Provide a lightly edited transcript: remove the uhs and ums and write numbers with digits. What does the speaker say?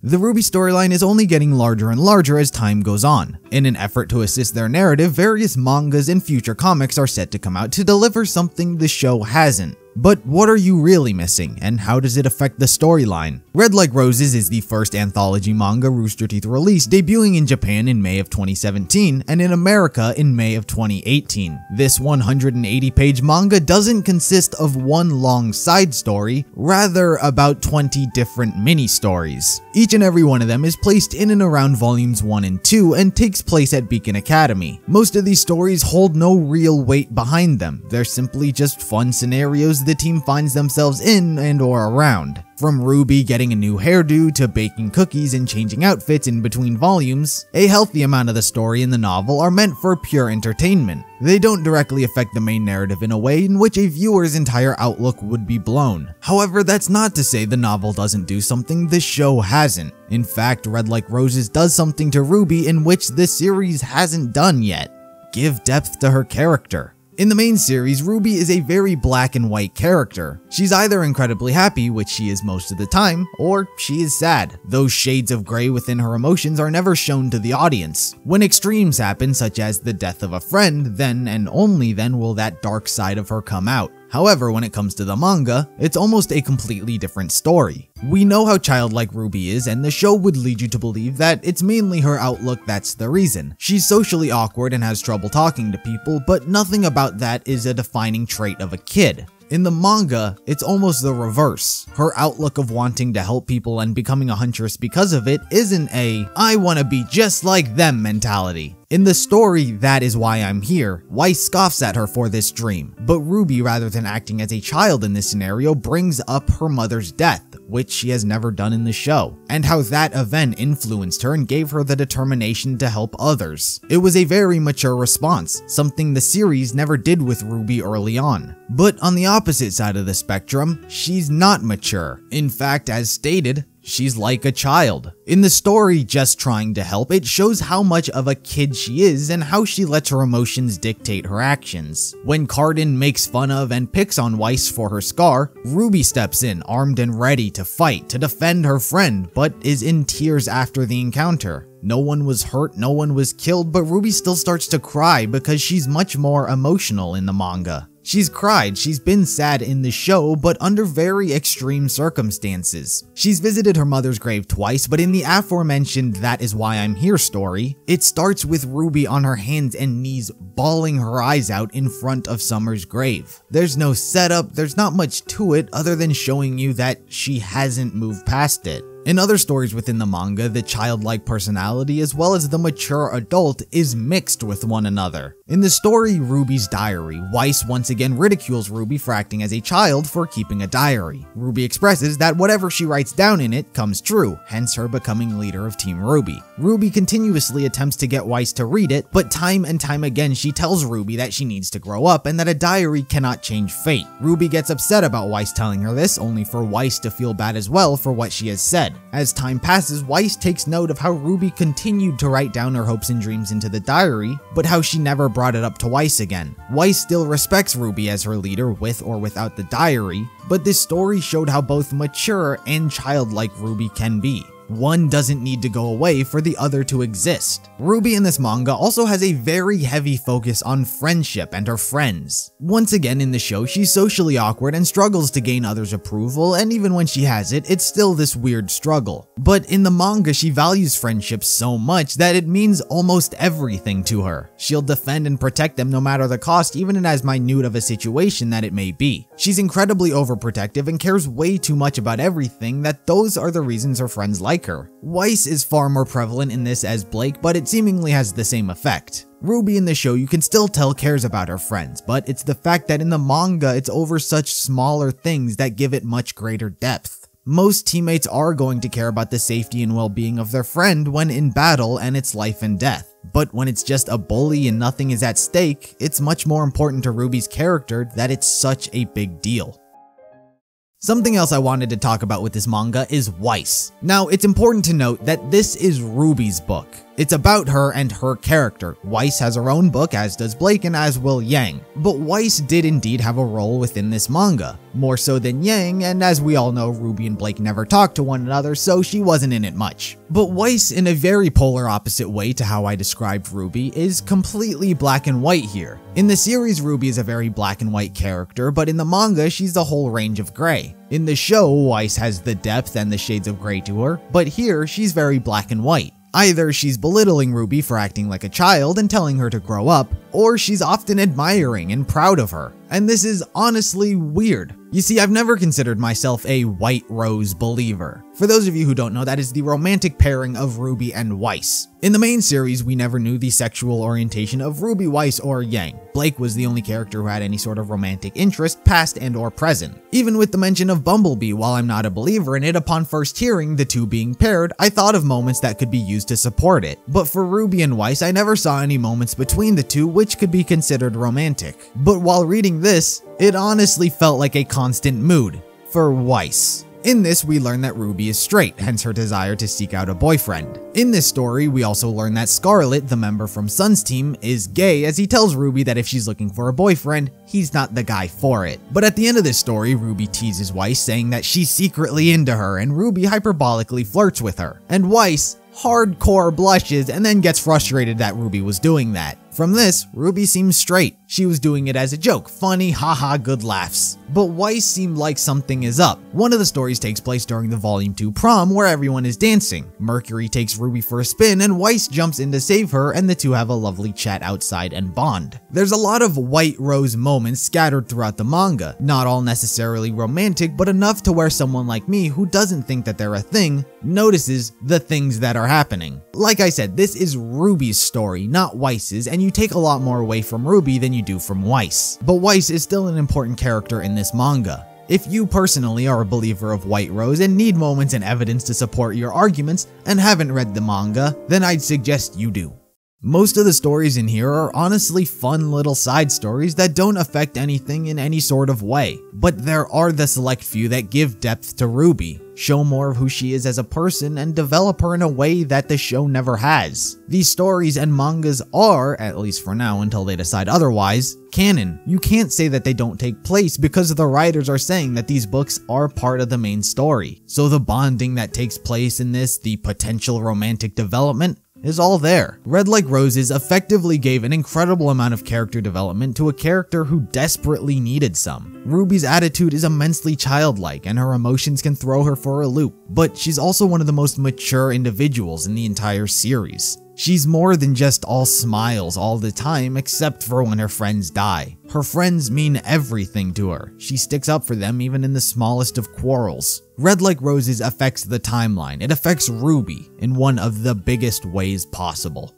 The RWBY storyline is only getting larger and larger as time goes on. In an effort to assist their narrative, various mangas and future comics are set to come out to deliver something the show hasn't. But what are you really missing, and how does it affect the storyline? Red Like Roses is the first anthology manga Rooster Teeth released, debuting in Japan in May of 2017 and in America in May of 2018. This 180-page manga doesn't consist of one long side story, rather about 20 different mini-stories. Each and every one of them is placed in and around volumes 1 and 2 and takes place at Beacon Academy. Most of these stories hold no real weight behind them, they're simply just fun scenarios the team finds themselves in and or around. From RWBY getting a new hairdo to baking cookies and changing outfits in between volumes, a healthy amount of the story in the novel are meant for pure entertainment. They don't directly affect the main narrative in a way in which a viewer's entire outlook would be blown. However, that's not to say the novel doesn't do something the show hasn't. In fact, Red Like Roses does something to RWBY in which this series hasn't done yet: give depth to her character. In the main series, RWBY is a very black and white character. She's either incredibly happy, which she is most of the time, or she is sad. Those shades of gray within her emotions are never shown to the audience. When extremes happen, such as the death of a friend, then and only then will that dark side of her come out. However, when it comes to the manga, it's almost a completely different story. We know how childlike RWBY is, and the show would lead you to believe that it's mainly her outlook that's the reason. She's socially awkward and has trouble talking to people, but nothing about that is a defining trait of a kid. In the manga, it's almost the reverse. Her outlook of wanting to help people and becoming a huntress because of it isn't a "I want to be just like them" mentality. In the story, That Is Why I'm Here, Weiss scoffs at her for this dream, but RWBY, rather than acting as a child in this scenario, brings up her mother's death, which she has never done in the show, and how that event influenced her and gave her the determination to help others. It was a very mature response, something the series never did with RWBY early on. But on the opposite side of the spectrum, she's not mature. In fact, as stated, she's like a child. In the story, Just Trying to Help, it shows how much of a kid she is and how she lets her emotions dictate her actions. When Cardin makes fun of and picks on Weiss for her scar, RWBY steps in, armed and ready to fight, to defend her friend, but is in tears after the encounter. No one was hurt, no one was killed, but RWBY still starts to cry because she's much more emotional in the manga. She's cried, she's been sad in the show, but under very extreme circumstances. She's visited her mother's grave twice, but in the aforementioned That Is Why I'm Here story, it starts with RWBY on her hands and knees bawling her eyes out in front of Summer's grave. There's no setup, there's not much to it other than showing you that she hasn't moved past it. In other stories within the manga, the childlike personality as well as the mature adult is mixed with one another. In the story RWBY's Diary, Weiss once again ridicules RWBY for acting as a child for keeping a diary. RWBY expresses that whatever she writes down in it comes true, hence her becoming leader of Team RWBY. RWBY continuously attempts to get Weiss to read it, but time and time again she tells RWBY that she needs to grow up and that a diary cannot change fate. RWBY gets upset about Weiss telling her this, only for Weiss to feel bad as well for what she has said. As time passes, Weiss takes note of how RWBY continued to write down her hopes and dreams into the diary, but how she never brought it up to Weiss again. Weiss still respects RWBY as her leader with or without the diary, but this story showed how both mature and childlike RWBY can be. One doesn't need to go away for the other to exist. RWBY in this manga also has a very heavy focus on friendship and her friends. Once again in the show, she's socially awkward and struggles to gain others' approval, and even when she has it, it's still this weird struggle. But in the manga, she values friendships so much that it means almost everything to her. She'll defend and protect them no matter the cost, even in as minute of a situation that it may be. She's incredibly overprotective and cares way too much about everything that those are the reasons her friends like her. Weiss is far more prevalent in this as Blake, but it seemingly has the same effect. RWBY in the show you can still tell cares about her friends, but it's the fact that in the manga it's over such smaller things that give it much greater depth. Most teammates are going to care about the safety and well-being of their friend when in battle and it's life and death. But when it's just a bully and nothing is at stake, it's much more important to RWBY's character that it's such a big deal. Something else I wanted to talk about with this manga is Weiss. Now, it's important to note that this is RWBY's book. It's about her and her character. Weiss has her own book, as does Blake and as will Yang. But Weiss did indeed have a role within this manga, more so than Yang, and as we all know, RWBY and Blake never talked to one another, so she wasn't in it much. But Weiss, in a very polar opposite way to how I described RWBY, is completely black and white here. In the series, RWBY is a very black and white character, but in the manga, she's the whole range of gray. In the show, Weiss has the depth and the shades of gray to her, but here, she's very black and white. Either she's belittling RWBY for acting like a child and telling her to grow up, or she's often admiring and proud of her. And this is honestly weird. You see, I've never considered myself a White Rose believer. For those of you who don't know, that is the romantic pairing of RWBY and Weiss. In the main series, we never knew the sexual orientation of RWBY, Weiss, or Yang. Blake was the only character who had any sort of romantic interest, past and or present. Even with the mention of Bumblebee, while I'm not a believer in it, upon first hearing the two being paired, I thought of moments that could be used to support it. But for RWBY and Weiss, I never saw any moments between the two which could be considered romantic. But while reading this, it honestly felt like a constant mood for Weiss. In this, we learn that RWBY is straight, hence her desire to seek out a boyfriend. In this story, we also learn that Scarlet, the member from Sun's team, is gay, as he tells RWBY that if she's looking for a boyfriend, he's not the guy for it. But at the end of this story, RWBY teases Weiss, saying that she's secretly into her, and RWBY hyperbolically flirts with her. And Weiss hardcore blushes and then gets frustrated that RWBY was doing that. From this, RWBY seems straight. She was doing it as a joke, funny, haha, good laughs. But Weiss seemed like something is up. One of the stories takes place during the Volume 2 prom where everyone is dancing. Mercury takes RWBY for a spin and Weiss jumps in to save her, and the two have a lovely chat outside and bond. There's a lot of White Rose moments scattered throughout the manga, not all necessarily romantic, but enough to where someone like me who doesn't think that they're a thing notices the things that are happening. Like I said, this is RWBY's story, not Weiss's, and you take a lot more away from RWBY than you do from Weiss. But Weiss is still an important character in this manga. If you personally are a believer of White Rose and need moments and evidence to support your arguments and haven't read the manga, then I'd suggest you do. Most of the stories in here are honestly fun little side stories that don't affect anything in any sort of way. But there are the select few that give depth to RWBY, show more of who she is as a person, and develop her in a way that the show never has. These stories and mangas are, at least for now until they decide otherwise, canon. You can't say that they don't take place because the writers are saying that these books are part of the main story. So the bonding that takes place in this, the potential romantic development, is all there. Red Like Roses effectively gave an incredible amount of character development to a character who desperately needed some. RWBY's attitude is immensely childlike and her emotions can throw her for a loop, but she's also one of the most mature individuals in the entire series. She's more than just all smiles all the time, except for when her friends die. Her friends mean everything to her. She sticks up for them even in the smallest of quarrels. Red Like Roses affects the timeline. It affects RWBY in one of the biggest ways possible.